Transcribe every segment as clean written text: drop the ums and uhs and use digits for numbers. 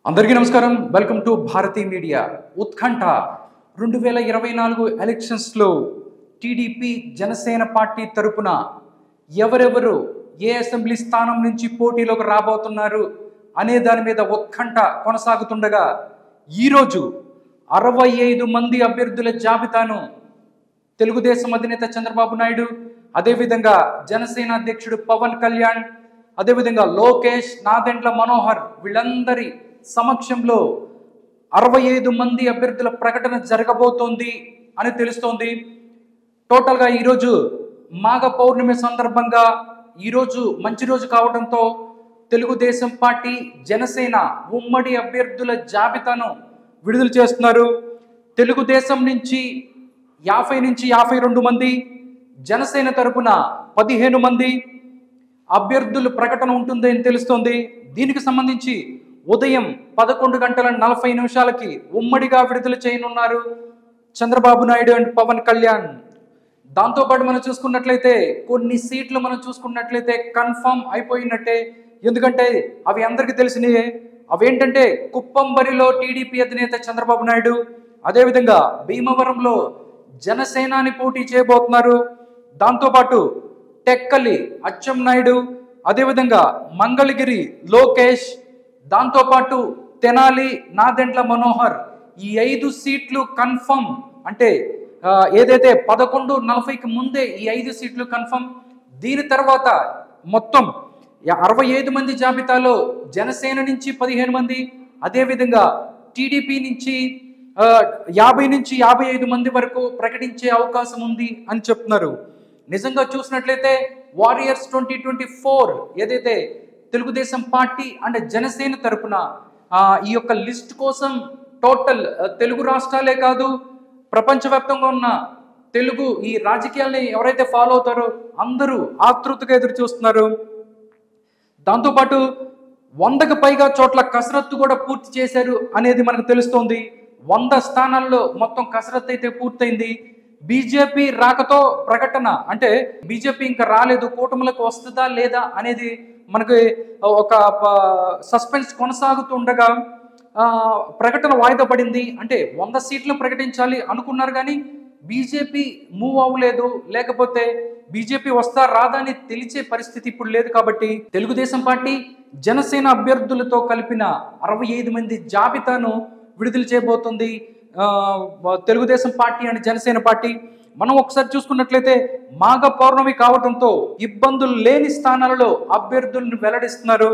అందరికీ నమస్కారం. Welcome to Bharathi media. ఉత్కంఠ 2024 ఎలక్షన్స్లో టీడీపీ జనసేన పార్టీ తరపున ఎవరెవరు ఏ అసెంబ్లీ స్థానం నుంచి పోటీలోకి రాబోతున్నారు అనే దాని మీద ఉత్కంఠ కొనసాగుతుండగా ఈరోజు 65 మంది అభ్యర్థుల జాబితాను తెలుగుదేశం అధినేత చంద్రబాబు నాయుడు, అదేవిధంగా జనసేన అధ్యక్షుడు పవన్ కళ్యాణ్, అదేవిధంగా లోకేష్, నాదెండ్ల మనోహర్ వీళ్ళందరి సమక్షంలో 65 మంది అభ్యర్థుల ప్రకటన జరగబోతోంది అని తెలుస్తోంది. టోటల్గా ఈరోజు మాఘ పౌర్ణమి సందర్భంగా ఈరోజు మంచి రోజు కావడంతో తెలుగుదేశం పార్టీ, జనసేన ఉమ్మడి అభ్యర్థుల జాబితాను విడుదల చేస్తున్నారు. తెలుగుదేశం నుంచి 50 నుంచి 52 మంది, జనసేన తరపున 15 మంది అభ్యర్థుల ప్రకటన ఉంటుంది అని తెలుస్తోంది. దీనికి సంబంధించి ఉదయం 11:40 ఉమ్మడిగా విడుదల చేయనున్నారు చంద్రబాబు నాయుడు అండ్ పవన్ కళ్యాణ్. దాంతోపాటు మనం చూసుకున్నట్లయితే కొన్ని సీట్లు మనం చూసుకున్నట్లయితే కన్ఫర్మ్ అయిపోయినట్టే. ఎందుకంటే అవి అందరికీ తెలిసినవే. అవేంటంటే కుప్పంబరిలో టీడీపీ అధినేత చంద్రబాబు నాయుడు, అదేవిధంగా భీమవరంలో జనసేనాని పోటీ చేయబోతున్నారు. దాంతోపాటు టెక్కలి అచ్చెన్నాయుడు, అదేవిధంగా మంగళగిరి లోకేష్, దాంతోపాటు తెనాలి నాదెండ్ల మనోహర్, ఈ 5 సీట్లు కన్ఫర్మ్. అంటే ఏదైతే 11:40కి ముందే ఈ 5 సీట్లు కన్ఫర్మ్. దీని తర్వాత మొత్తం 65 మంది జాబితాలో జనసేన నుంచి 15 మంది, అదేవిధంగా టీడీపీ నుంచి 50 నుంచి 55 మంది వరకు ప్రకటించే అవకాశం ఉంది అని చెప్తున్నారు. నిజంగా చూసినట్లయితే వారియర్స్ 2024 ఏదైతే తెలుగుదేశం పార్టీ అండ్ జనసేన తరపున ఈ యొక్క లిస్ట్ కోసం టోటల్ తెలుగు రాష్ట్రాలే కాదు, ప్రపంచవ్యాప్తంగా ఉన్న తెలుగు ఈ రాజకీయాల్ని ఎవరైతే ఫాలో అవుతారో అందరూ ఆతృతగా ఎదురు చూస్తున్నారు. దాంతోపాటు 100కు పైగా చోట్ల కసరత్తు కూడా పూర్తి చేశారు అనేది మనకు తెలుస్తోంది. 100 స్థానాల్లో మొత్తం కసరత్తు అయితే పూర్తయింది. బీజేపీ రాకతో ప్రకటన, అంటే బీజేపీ ఇంకా రాలేదు, కూటమిలకు వస్తుందా లేదా అనేది మనకి ఒక సస్పెన్స్ కొనసాగుతుండగా ప్రకటన వాయిదా పడింది. అంటే 100 సీట్లు ప్రకటించాలి అనుకున్నారు కానీ బీజేపీ మూవ్ అవ్వలేదు. లేకపోతే బీజేపీ వస్తా రాదా అని తెలిసే పరిస్థితి ఇప్పుడు లేదు. కాబట్టి తెలుగుదేశం పార్టీ, జనసేన అభ్యర్థులతో కలిపిన 65 మంది జాబితాను విడుదల చేయబోతుంది Telugu Desam party and Janasena party. మనం ఒకసారి చూసుకున్నట్లయితే మాఘ పౌర్ణమి కావడంతో ఇబ్బందులు లేని స్థానాలలో అభ్యర్థులను వెల్లడిస్తున్నారు.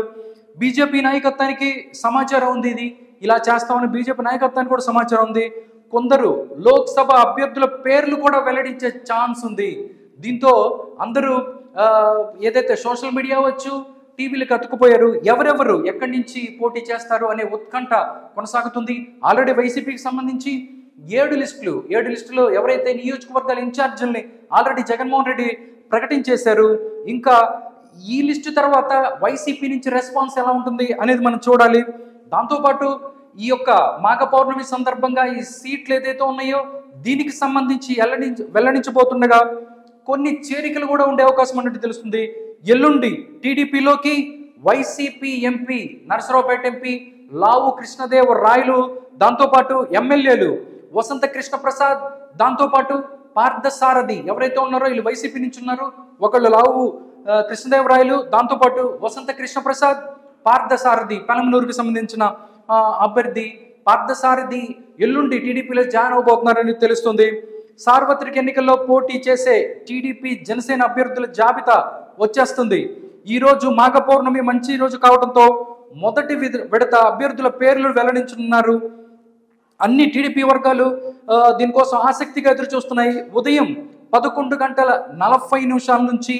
బీజేపీ నాయకత్వానికి సమాచారం ఉంది, ఇది ఇలా చేస్తామని బీజేపీ నాయకత్వానికి కూడా సమాచారం ఉంది. కొందరు లోక్సభ అభ్యర్థుల పేర్లు కూడా వెల్లడించే ఛాన్స్ ఉంది. దీంతో అందరూ ఏదైతే సోషల్ మీడియా వచ్చు, టీవీలకు అతుక్కుపోయారు. ఎవరెవరు ఎక్కడి నుంచి పోటీ చేస్తారు అనే ఉత్కంఠ కొనసాగుతుంది. ఆల్రెడీ వైసీపీకి సంబంధించి 7 లిస్టులో ఎవరైతే నియోజకవర్గాల ఇన్ఛార్జీల్ని ఆల్రెడీ జగన్మోహన్ రెడ్డి ప్రకటించేశారు. ఇంకా ఈ లిస్టు తర్వాత వైసీపీ నుంచి రెస్పాన్స్ ఎలా ఉంటుంది అనేది మనం చూడాలి. దాంతోపాటు ఈ యొక్క మాఘ పౌర్ణమి సందర్భంగా ఈ సీట్లు ఏదైతే ఉన్నాయో దీనికి సంబంధించి వెల్లడించబోతుండగా కొన్ని చేరికలు కూడా ఉండే అవకాశం అన్నట్టు తెలుస్తుంది. ఎల్లుండి టీడీపీలోకి వైసీపీ ఎంపీ నరసరావుపేట ఎంపీ లావు కృష్ణదేవ రాయలు, దాంతోపాటు ఎమ్మెల్యేలు వసంత కృష్ణ ప్రసాద్, దాంతోపాటు పార్థసారథి ఎవరైతే ఉన్నారో వీళ్ళు వైసీపీ నుంచి ఉన్నారు. ఒకళ్ళు లావు కృష్ణదేవరాయలు, దాంతోపాటు వసంత కృష్ణ ప్రసాద్, పార్థసారథి పెనమలూరుకి సంబంధించిన అభ్యర్థి పార్థసారథి ఎల్లుండి టీడీపీలో జాయిన్ అవబోతున్నారని తెలుస్తుంది. సార్వత్రిక ఎన్నికల్లో పోటీ చేసే టీడీపీ జనసేన అభ్యర్థుల జాబితా వచ్చేస్తుంది. ఈరోజు మాఘ పౌర్ణమి మంచి రోజు కావడంతో మొదటి విడత అభ్యర్థుల పేర్లు వెల్లడించనున్నారు. అన్ని టీడీపీ వర్గాలు దీనికోసం ఆసక్తిగా ఎదురు చూస్తున్నాయి. ఉదయం 11:40 నుంచి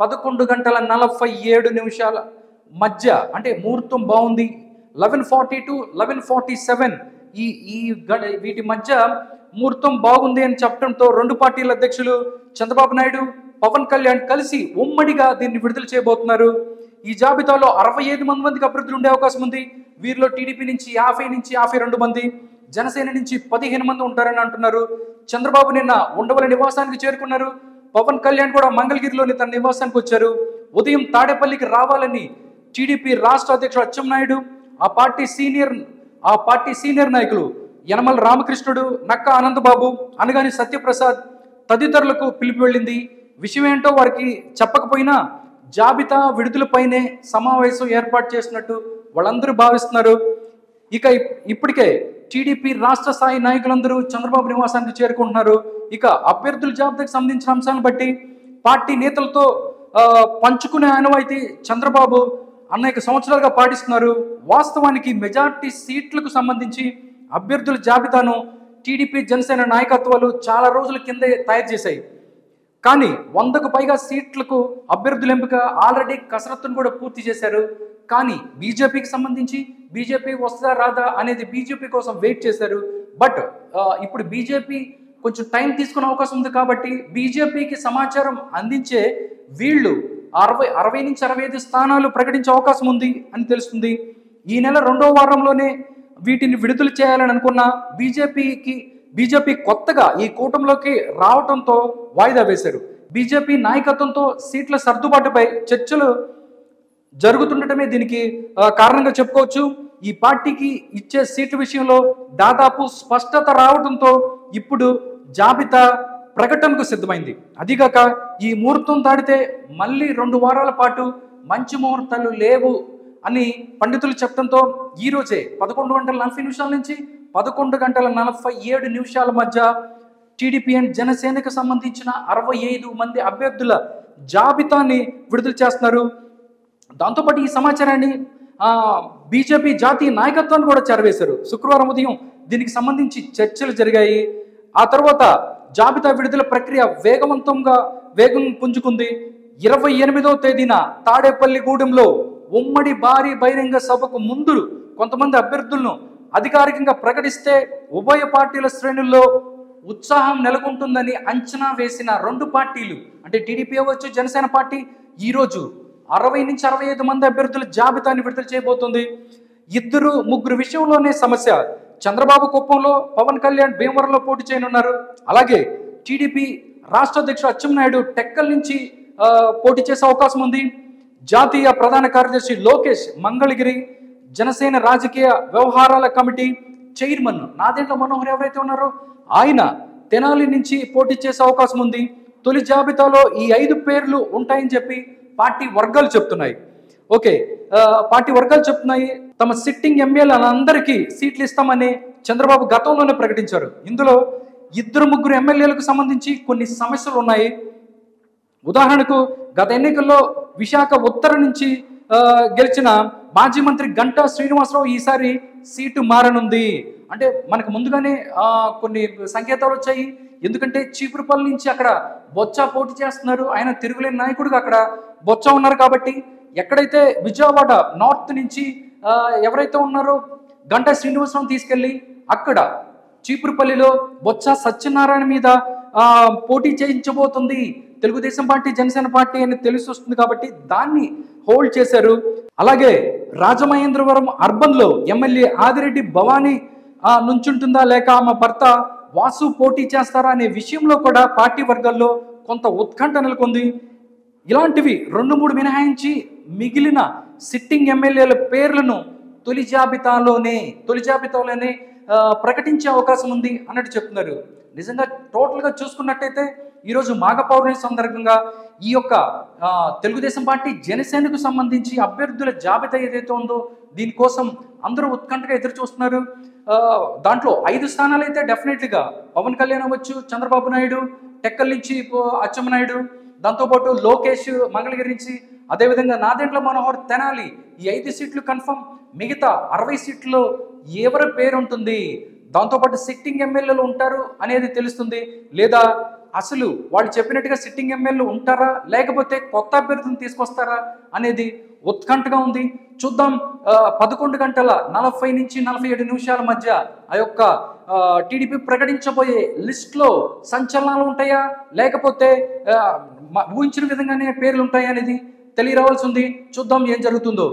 11:47 మధ్య, అంటే ముహూర్తం బాగుంది. 11:40 to 11:47 వీటి మధ్య ముహూర్తం బాగుంది అని చెప్పడంతో 2 పార్టీల అధ్యక్షులు చంద్రబాబు నాయుడు, పవన్ కళ్యాణ్ కలిసి ఉమ్మడిగా దీన్ని విడుదల చేయబోతున్నారు. ఈ జాబితాలో 65 మందికి అభ్యర్థులు ఉండే అవకాశం ఉంది. వీరిలో టీడీపీ నుంచి 50 నుంచి 52 మంది, జనసేన నుంచి 15 మంది ఉంటారని అంటున్నారు. చంద్రబాబు నిన్న ఉండవల్లి నివాసానికి చేరుకున్నారు. పవన్ కళ్యాణ్ కూడా మంగళగిరిలోని తన నివాసానికి వచ్చారు. ఉదయం తాడేపల్లికి రావాలని టీడీపీ రాష్ట్ర అధ్యక్షుడు అచ్చెన్నాయుడు, ఆ పార్టీ సీనియర్ నాయకులు యనమల రామకృష్ణుడు, నక్క ఆనందబాబు, అనగాని సత్యప్రసాద్ తదితరులకు పిలుపు వెళ్ళింది. విషయం ఏంటో వారికి చెప్పకపోయినా జాబితా విడుదలపైనే సమావేశం ఏర్పాటు చేసినట్టు వాళ్ళందరూ భావిస్తున్నారు. ఇక ఇప్పటికే టీడీపీ రాష్ట్ర స్థాయి నాయకులందరూ చంద్రబాబు నివాసానికి చేరుకుంటున్నారు. ఇక అభ్యర్థుల జాబితాకు సంబంధించిన అంశాలను బట్టి పార్టీ నేతలతో పంచుకునే ఆనవాయితీ చంద్రబాబు అనేక సంవత్సరాలుగా పాటిస్తున్నారు. వాస్తవానికి మెజార్టీ సీట్లకు సంబంధించి అభ్యర్థుల జాబితాను టీడీపీ జనసేన నాయకత్వాలు చాలా రోజుల కిందే తయారు చేశాయి. కానీ 100కు పైగా సీట్లకు అభ్యర్థుల ఎంపిక ఆల్రెడీ కసరత్తును కూడా పూర్తి చేశారు. కానీ బీజేపీకి సంబంధించి బీజేపీ వస్తుందా రాదా అనేది బీజేపీ కోసం వెయిట్ చేశారు. బట్ ఇప్పుడు బీజేపీ కొంచెం టైం తీసుకునే అవకాశం ఉంది కాబట్టి బీజేపీకి సమాచారం అందించే వీళ్ళు 60 నుంచి 65 స్థానాలు ప్రకటించే అవకాశం ఉంది అని తెలుస్తుంది. ఈ నెల 2వ వారంలోనే వీటిని విడుదల చేయాలని అనుకున్న బీజేపీ కొత్తగా ఈ కూటమిలోకి రావడంతో వాయిదా వేశారు. బీజేపీ నాయకత్వంతో సీట్ల సర్దుబాటుపై చర్చలు జరుగుతుండటమే దీనికి కారణంగా చెప్పుకోవచ్చు. ఈ పార్టీకి ఇచ్చే సీట్ల విషయంలో దాదాపు స్పష్టత రావడంతో ఇప్పుడు జాబితా ప్రకటనకు సిద్ధమైంది. అదిగాక ఈ ముహూర్తం దాటితే మళ్ళీ 2 వారాల పాటు మంచి ముహూర్తాలు లేవు అని పండితులు చెప్పడంతో ఈరోజే 11:40 నుంచి 11:47 మధ్య టీడీపీ అండ్ జనసేనకు సంబంధించిన 65 మంది అభ్యర్థుల జాబితాని విడుదల చేస్తున్నారు. దాంతోపాటు ఈ సమాచారాన్ని బీజేపీ జాతీయ నాయకత్వాన్ని కూడా చేరవేశారు. శుక్రవారం ఉదయం దీనికి సంబంధించి చర్చలు జరిగాయి. ఆ తర్వాత జాబితా విడుదల ప్రక్రియ వేగం పుంజుకుంది. 28వ తేదీన తాడేపల్లిగూడెంలో ఉమ్మడి భారీ బహిరంగ సభకు ముందు కొంతమంది అభ్యర్థులను అధికారికంగా ప్రకటిస్తే ఉభయ పార్టీల శ్రేణుల్లో ఉత్సాహం నెలకొంటుందని అంచనా వేసిన 2 పార్టీలు అంటే టీడీపీ అవ్వచ్చు, జనసేన పార్టీ ఈరోజు 60 నుంచి 65 మంది అభ్యర్థుల జాబితాని విడుదల చేయబోతుంది. 2-3 విషయంలోనే సమస్య. చంద్రబాబు కుప్పంలో, పవన్ కళ్యాణ్ భీమవరంలో పోటీ చేయనున్నారు. అలాగే టీడీపీ రాష్ట్ర అధ్యక్షుడు అచ్చెన్నాయుడు టెక్కల్ నుంచి పోటీ చేసే అవకాశం ఉంది. జాతీయ ప్రధాన కార్యదర్శి లోకేష్ మంగళగిరి, జనసేన రాజకీయ వ్యవహారాల కమిటీ చైర్మన్ నాదెండ్ల మనోహర్ ఎవరైతే ఉన్నారో ఆయన తెనాలి నుంచి పోటీ చేసే అవకాశం ఉంది. తొలి జాబితాలో ఈ 5 పేర్లు ఉంటాయని చెప్పి పార్టీ వర్గాలు చెప్తున్నాయి. పార్టీ వర్గాలు చెప్తున్నాయి. తమ సిట్టింగ్ ఎమ్మెల్యేలందరికీ సీట్లు ఇస్తామని చంద్రబాబు గతంలోనే ప్రకటించారు. ఇందులో 2-3 ఎమ్మెల్యేలకు సంబంధించి కొన్ని సమస్యలు ఉన్నాయి. ఉదాహరణకు గత ఎన్నికల్లో విశాఖ ఉత్తర నుంచి గెలిచిన మాజీ మంత్రి గంటా శ్రీనివాసరావు ఈసారి సీటు మారనుంది. అంటే మనకు ముందుగానే కొన్ని సంకేతాలు వచ్చాయి. ఎందుకంటే చీపురుపల్లి నుంచి అక్కడ బొత్స పోటీ చేస్తున్నారు. ఆయన తిరుగులేని నాయకుడిగా అక్కడ బొత్స ఉన్నారు కాబట్టి ఎక్కడైతే విజయవాడ నార్త్ నుంచి ఎవరైతే ఉన్నారో గంటా శ్రీనివాసరావు తీసుకెళ్ళి అక్కడ చీపురుపల్లిలో బొత్స సత్యనారాయణ మీద పోటీ చేయించబోతుంది తెలుగుదేశం పార్టీ, జనసేన పార్టీ అని తెలిసి వస్తుంది కాబట్టి దాన్ని హోల్డ్ చేశారు. అలాగే రాజమహేంద్రవరం అర్బన్లో ఎమ్మెల్యే ఆదిరెడ్డి భవానీ నుంచుంటుందా లేక ఆమె భర్త వాసు పోటీ చేస్తారా అనే విషయంలో కూడా పార్టీ వర్గాల్లో కొంత ఉత్కంఠ నెలకొంది. ఇలాంటివి 2-3 మినహాయించి మిగిలిన సిట్టింగ్ ఎమ్మెల్యేల పేర్లను తొలి జాబితాలోనే ప్రకటించే అవకాశం ఉంది అన్నట్టు చెప్తున్నారు. నిజంగా టోటల్గా చూసుకున్నట్టయితే ఈరోజు మాఘ పౌర్ణమి సందర్భంగా ఈ యొక్క తెలుగుదేశం పార్టీ జనసేనకు సంబంధించి అభ్యర్థుల జాబితా ఏదైతే ఉందో దీనికోసం అందరూ ఉత్కంఠగా ఎదురు చూస్తున్నారు. దాంట్లో 5 స్థానాలు అయితే డెఫినెట్లీగా పవన్ కళ్యాణ్ అవ్వచ్చు, చంద్రబాబు నాయుడు టెక్కల్ నుంచి అచ్చెన్నాయుడు, దాంతోపాటు లోకేష్ మంగళగిరి నుంచి, అదేవిధంగా నాదెండ్ల మనోహర్ తెనాలి, ఈ 5 సీట్లు కన్ఫర్మ్. మిగతా 60 సీట్లలో ఎవరి పేరు ఉంటుంది, దాంతోపాటు సిట్టింగ్ ఎమ్మెల్యేలు ఉంటారు అనేది తెలుస్తుంది. లేదా అసలు వాళ్ళు చెప్పినట్టుగా సిట్టింగ్ ఎమ్మెల్యేలు ఉంటారా లేకపోతే కొత్త అభ్యర్థులను తీసుకొస్తారా అనేది ఉత్కంఠగా ఉంది. చూద్దాం. 11:40 నుంచి 47 మధ్య ఆ యొక్క టీడీపీ ప్రకటించబోయే లిస్ట్లో సంచలనాలు ఉంటాయా లేకపోతే ఊహించిన విధంగానే పేర్లు ఉంటాయా అనేది తెలియరావాల్సి ఉంది. చూద్దాం ఏం జరుగుతుందో.